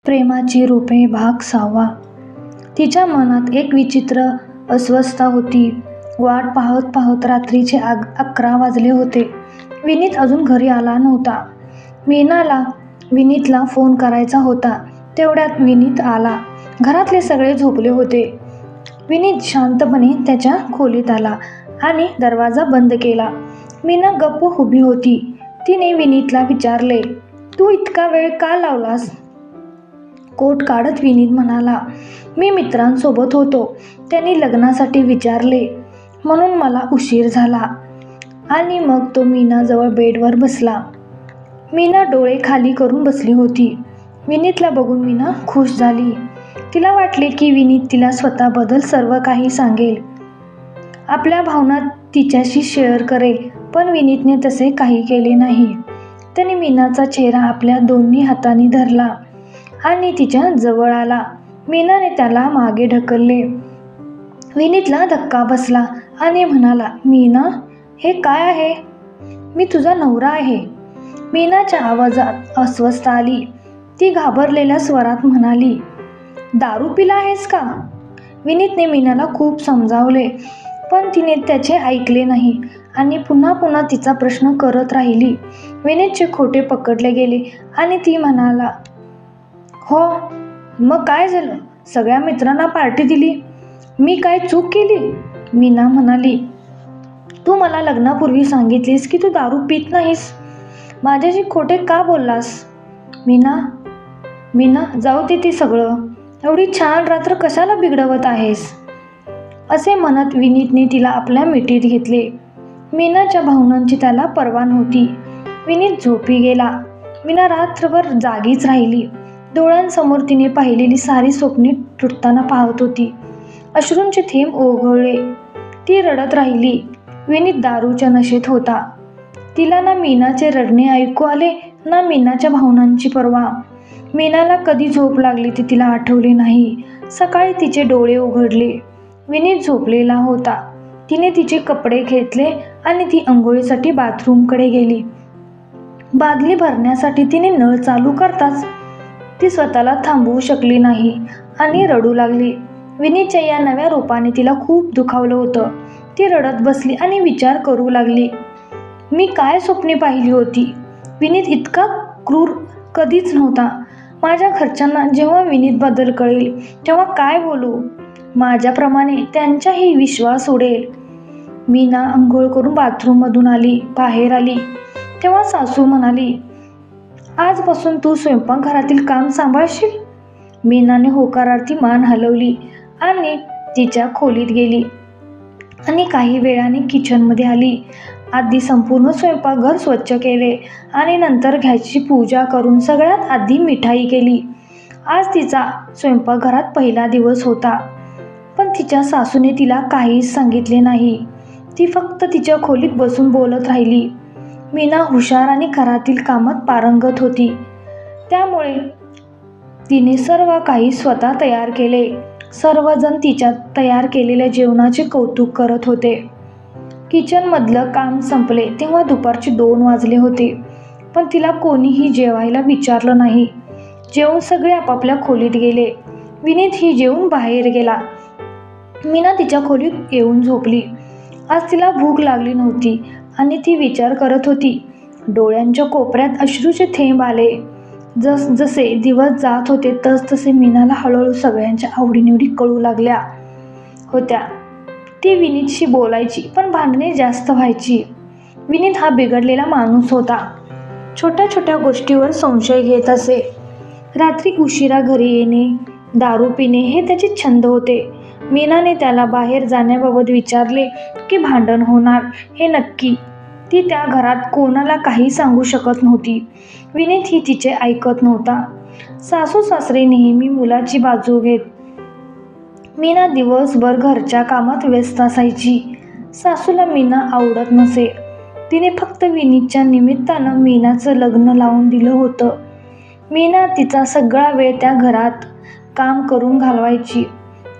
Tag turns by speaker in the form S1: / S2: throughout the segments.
S1: प्रेमाची रूपे भाग 6. तिच्या मनात एक विचित्र अस्वस्थता होती. वाट पाहत पाहत रात्रीचे 11 वाजले होते. विनीत अजून घरी आला नव्हता. मीनाला विनीतला फोन करायचा होता. तेवढ्यात विनीत आला. घरातले सगळे झोपले होते. विनीत शांतपणे त्याच्या खोलीत आला आणि दरवाजा बंद केला. मीना गप्प उभी होती. तिने विनीतला विचारले, "तू इतका वेळ का लावलास?" कोट काढत विनीत म्हणाला, "मी मित्रांसोबत होतो. त्यांनी लग्नासाठी विचारले म्हणून मला उशीर झाला." आणि मग तो मीनाजवळ बेडवर बसला. मीना डोळे खाली करून बसली होती. विनीतला बघून मीना खुश झाली. तिला वाटले की विनीत तिला स्वतःबद्दल सर्व काही सांगेल, आपल्या भावना तिच्याशी शेअर करेल. पण विनीतने तसे काही केले नाही. त्याने मीनाचा चेहरा आपल्या दोन्ही हातांनी धरला आणि तिच्या जवळ आला. मीनाने त्याला मागे ढकलले. विनीतला धक्का बसला आणि म्हणाला, "मीना, हे काय आहे? मी तुझा नवरा आहे." मीनाच्या आवाजात अस्वस्थता आली. ती घाबरलेल्या स्वरात म्हणाली, "दारू पिला आहेस का?" विनीतने मीनाला खूप समजावले, पण तिने त्याचे ऐकले नाही आणि पुन्हा पुन्हा तिचा प्रश्न करत राहिली. विनीतचे खोटे पकडले गेले आणि ती म्हणाला, "हो, मग काय झालं? सगळ्या मित्रांना पार्टी दिली. मी काय चूक केली?" मीना म्हणाली, "तू मला लग्नापूर्वी सांगितलीस की तू दारू पित नाहीस. माझ्याशी खोटे का बोललास?" मीना, जाऊ दे ते सगळं. एवढी छान रात्र कशाला बिघडवत आहेस?" असे म्हणत विनीतने तिला आपल्या मिठीत घेतले. मीनाच्या भावनांची त्याला पर्वा नव्हती. विनीत झोपी गेला. मीना रात्रभर जागीच राहिली. डोळ्यांसमोर तिने पाहिलेली सारी स्वप्ने तुटताना पाहत होती. अश्रूंचे थेंब ओघळले. ती रडत राहिली. विनीत दारूच्या नशेत होता. तिला ना मीनाचे रडणे ऐकू आले ना मीनाच्या भावनांची पर्वा. मीनाला कधी झोप लागली ते तिला आठवले नाही. सकाळी तिचे डोळे उघडले. विनीत झोपलेला होता. तिने तिचे कपडे घेतले आणि ती अंघोळीसाठी बाथरूमकडे गेली. बादली भरण्यासाठी तिने नळ चालू करताच ती स्वतःला थांबवू शकली नाही आणि रडू लागली. विनीतच्या या नव्या रूपाने तिला खूप दुखावलं होतं. ती रडत बसली आणि विचार करू लागली, "मी काय स्वप्ने पाहिली होती? विनीत इतका क्रूर कधीच नव्हता. माझ्या घरच्यांना जेव्हा विनीतबद्दल कळेल तेव्हा काय बोलू? माझ्याप्रमाणे त्यांचाही विश्वास उडेल." मीना अंघोळ करून बाथरूममधून बाहेर आली तेव्हा सासू म्हणाली, "आजपासून तू स्वयंपाकघरातील काम सांभाळशील?" मीनाने होकारार्थी मान हलवली आणि तिच्या खोलीत गेली आणि काही वेळाने किचनमध्ये आली. आधी संपूर्ण स्वयंपाकघर स्वच्छ केले आणि नंतर गॅसची पूजा करून सगळ्यात आधी मिठाई केली. आज तिचा स्वयंपाकघरात पहिला दिवस होता. पण तिच्या सासूने तिला काहीच सांगितले नाही. ती फक्त तिच्या खोलीत बसून बोलत राहिली. मीना हुशार आणि घरातील कामात पारंगत होती. त्यामुळे तिने सर्व काही स्वतः तयार केले. सर्वजण तिच्या तयार केलेल्या जेवणाचे कौतुक करत होते. किचनमधलं काम संपले तेव्हा दुपारचे 2 वाजले होते. पण तिला कोणीही जेवायला विचारलं नाही. जेवून सगळे आपापल्या खोलीत गेले. विनीतही जेवून बाहेर गेला. मीना तिच्या खोलीत येऊन झोपली. आज तिला भूक लागली नव्हती आणि ती विचार करत होती. डोळ्यांच्या कोपऱ्यात अश्रूचे थेंब आले. जसे दिवस जात होते तसतसे मीनाला हळूहळू सगळ्यांच्या आवडीनिवडी कळू लागल्या होत्या. ती विनीतशी बोलायची पण भांडणे जास्त व्हायची. विनीत हा बिघडलेला माणूस होता. छोट्या छोट्या गोष्टीवर संशय घेत असे. रात्री उशिरा घरी येणे, दारू पिणे हे त्याचे छंद होते. मीनाने त्याला बाहेर जाण्याबाबत विचारले की भांडण होणार हे नक्की. ती त्या घरात कोणाला काही सांगू शकत नव्हती. विनीत ही तिचे ऐकत नव्हता. सासू सासरे नेहमी मुलाची बाजू घेत. मीना दिवसभर घरच्या कामात व्यस्त असायची. सासूला मीना आवडत नसे. तिने फक्त विनीतच्या निमित्तानं मीनाचं लग्न लावून दिलं होतं. मीना तिचा सगळा वेळ त्या घरात काम करून घालवायची.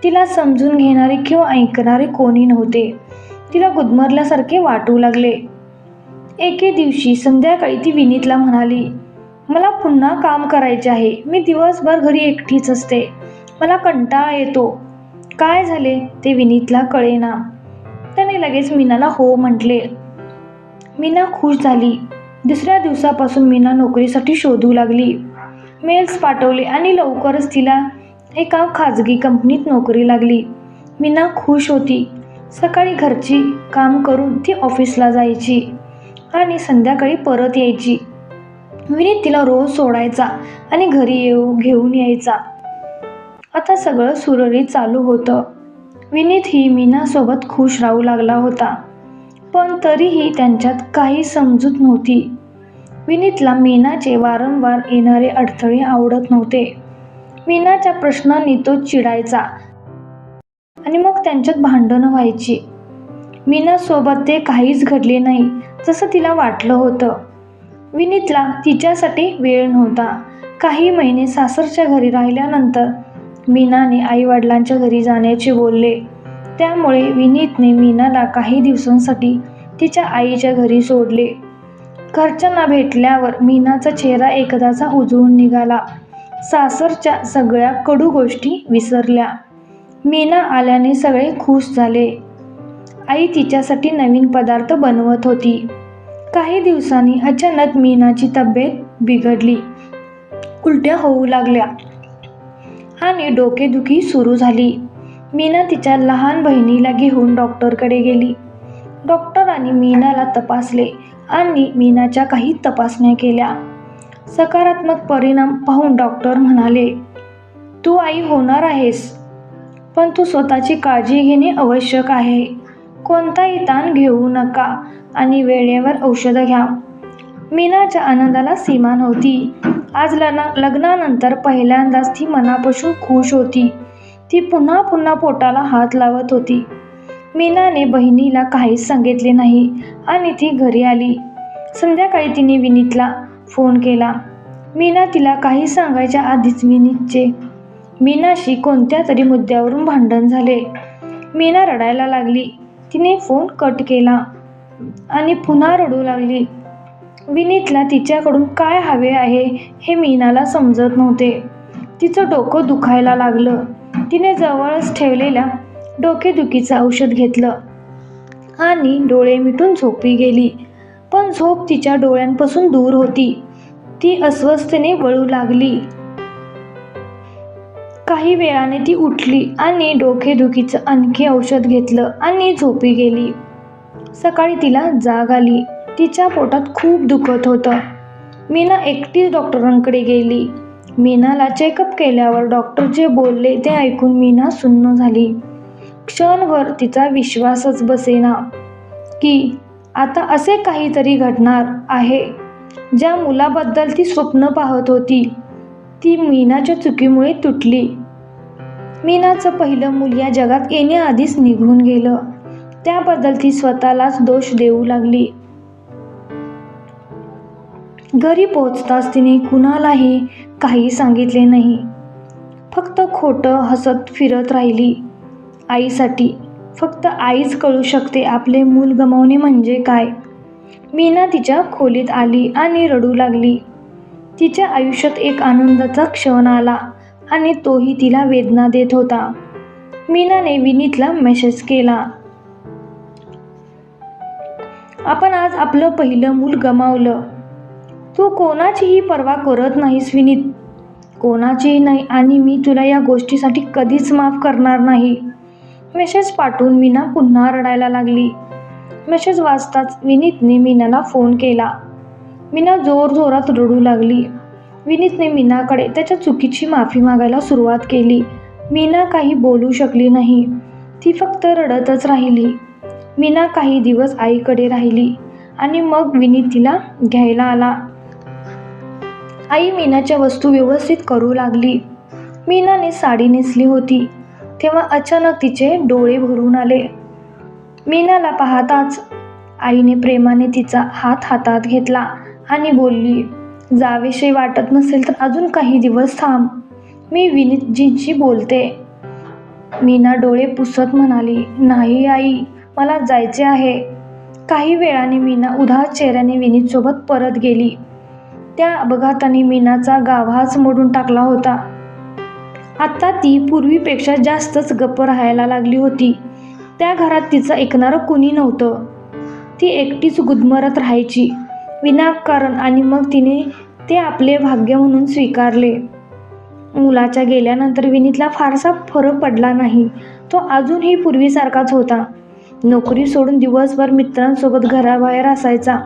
S1: तिला समजून घेणारे किंवा ऐकणारे कोणी नव्हते. तिला गुदमरल्यासारखे वाटू लागले. एके दिवशी संध्याकाळी ती विनीतला म्हणाली, मला पुन्हा काम करायचे आहे. मी दिवसभर घरी एकटीच असते. मला कंटाळा येतो. काय झाले ते विनीतला कळेना. त्याने लगेच मीनाला हो म्हटले. मीना खुश झाली. दुसऱ्या दिवसापासून मीना नोकरीसाठी शोधू लागली. मेल्स पाठवले आणि लवकरच तिला एका खाजगी कंपनीत नोकरी लागली. मीना खुश होती. सकाळी घरची काम करून ती ऑफिसला जायची आणि संध्याकाळी परत यायची. विनीत तिला रोज सोडायचा आणि घरी घेऊन यायचा. आता सगळं सुरळीत चालू होतं. विनीतही मीनासोबत खुश राहू लागला होता. पण तरीही त्यांच्यात काही समजूत नव्हती. विनीतला मीनाचे वारंवार येणारे अडथळे आवडत नव्हते. मीनाच्या प्रश्नांनी तो चिडायचा आणि मग त्यांच्यात भांडणं व्हायची. मीनासोबत ते काहीच घडले नाही जसं तिला वाटलं होतं. विनीतला तिच्यासाठी वेळ नव्हता. काही महिने सासरच्या घरी राहिल्यानंतर मीनाने आईवडिलांच्या घरी जाण्याचे बोलले. त्यामुळे विनीतने मीनाला काही दिवसांसाठी तिच्या आईच्या घरी सोडले. घरच्यांना भेटल्यावर मीनाचा चेहरा एकदाचा उजळून निघाला. सासरच्या सगळ्या कडू गोष्टी विसरल्या. मीना आल्याने सगळे खुश झाले. आई तिच्यासाठी नवीन पदार्थ बनवत होती. काही दिवसांनी अचानक मीनाची तब्येत बिघडली. उलट्या होऊ लागल्या आणि डोकेदुखी सुरू झाली. मीना तिच्या लहान बहिणीला घेऊन डॉक्टरकडे गेली. डॉक्टरांनी मीनाला तपासले आणि मीनाच्या काही तपासण्या केल्या. सकारात्मक परिणाम पाहून डॉक्टर म्हणाले, तू आई होणार आहेस, पण तू स्वतःची काळजी घेणे आवश्यक आहे. कोणताही ताण घेऊ नका आणि वेळेवर औषधं घ्या. मीनाच्या आनंदाला सीमा नव्हती. आज लग्नानंतर पहिल्यांदाच ती मनापासून खुश होती. ती पुन्हा पुन्हा पोटाला हात लावत होती. मीनाने बहिणीला काहीच सांगितले नाही आणि ती घरी आली. संध्याकाळी तिने विनीतला फोन केला. मीना तिला काही सांगायच्या आधीच विनीतचे मीनाशी कोणत्या तरी मुद्द्यावरून भांडण झाले. मीना रडायला लागली. तिने फोन कट केला आणि पुन्हा रडू लागली. विनीतला तिच्याकडून काय हवे आहे हे मीनाला समजत नव्हते. तिचं डोकं दुखायला लागलं. तिने जवळच ठेवलेल्या डोकेदुखीचं औषध घेतलं आणि डोळे मिटून झोपी गेली. पण झोप तिच्या डोळ्यांपासून दूर होती. ती अस्वस्थतेने वळू लागली. काही वेळाने ती उठली आणि डोकेदुखीचं आणखी औषध घेतलं आणि झोपी गेली. सकाळी तिला जाग आली. तिच्या पोटात खूप दुखत होतं. मीना एकटीच डॉक्टरांकडे गेली. मीनाला चेकअप केल्यावर डॉक्टर जे बोलले ते ऐकून मीना सुन्न झाली. क्षणभर तिचा विश्वासच बसेना की आता असे काहीतरी घडणार आहे. ज्या मुलाबद्दल ती स्वप्न पाहत होती ती मीनाच्या चुकीमुळे तुटली. मीनाचं पहिलं मूल या जगात येण्याआधीच निघून गेलं. त्याबद्दल ती स्वतःलाच दोष देऊ लागली. घरी पोहोचताच तिने कुणालाही काही सांगितले नाही. फक्त खोटं हसत फिरत राहिली. आईसाठी फक्त आईच कळू शकते आपले मूल गमावणे म्हणजे काय. मीना तिच्या खोलीत आली आणि रडू लागली. तिच्या आयुष्यात एक आनंदाचा क्षण आला आणि तोही तिला वेदना देत होता. मीनाने विनीतला मेसेज केला, आपण आज आपलं पहिलं मूल गमावलं. तू कोणाचीही पर्वा करत नाहीस विनीत, कोणाचीही नाही, आणि मी तुला या गोष्टीसाठी कधीच माफ करणार नाही. मेसेज पाठवून मीना पुन्हा रडायला लागली. मेसेज वाचताच विनीतने मीनाला फोन केला. मीना जोरजोरात रडू लागली. विनीतने मीनाकडे त्याच्या चुकीची माफी मागायला सुरुवात केली. मीना काही बोलू शकली नाही. ती फक्त रडतच राहिली. मीना काही दिवस आईकडे राहिली आणि मग विनीत तिला घ्यायला आला. आई मीनाच्या वस्तू व्यवस्थित करू लागली. मीनाने साडी नेसली होती तेव्हा अचानक तिचे डोळे भरून आले. मीनाला पाहताच आईने प्रेमाने तिचा हात हातात घेतला आणि बोलली, जावेशी वाटत नसेल तर अजून काही दिवस थांब, मी विनीतजींशी बोलते. मीना डोळे पुसत म्हणाली, नाही आई, मला जायचे आहे. काही वेळाने मीना उदास चेहऱ्याने विनीतसोबत परत गेली. त्या अपघाताने मीनाचा गाभाच मोडून टाकला होता. आता ती पूर्वीपेक्षा जास्तच गप्प राहायला लागली होती. त्या घरात तिचं ऐकणारं कुणी नव्हतं. ती एकटीच गुदमरत राहायची विनाकारण आणि मग तिने ते आपले भाग्य म्हणून स्वीकारले. मुलाच्या गेल्यानंतर विनीतला फारसा फरक पडला नाही. तो अजूनही पूर्वीसारखाच होता. नोकरी सोडून दिवसभर मित्रांसोबत घराबाहेर असायचा.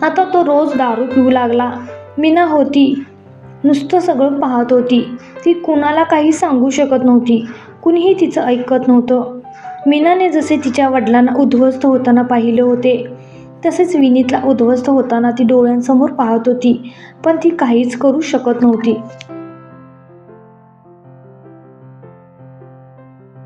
S1: आता तो रोज दारू पिऊ लागला. मीना होती नुसतं सगळं पाहत होती. ती कुणाला काही सांगू शकत नव्हती. कुणीही तिचं ऐकत नव्हतं. मीनाने जसे तिच्या वडिलांना उद्ध्वस्त होताना पाहिले होते तसेच विनीतला उद्ध्वस्त होताना ती डोळ्यांसमोर पाहत होती, पण ती काहीच करू शकत नव्हती.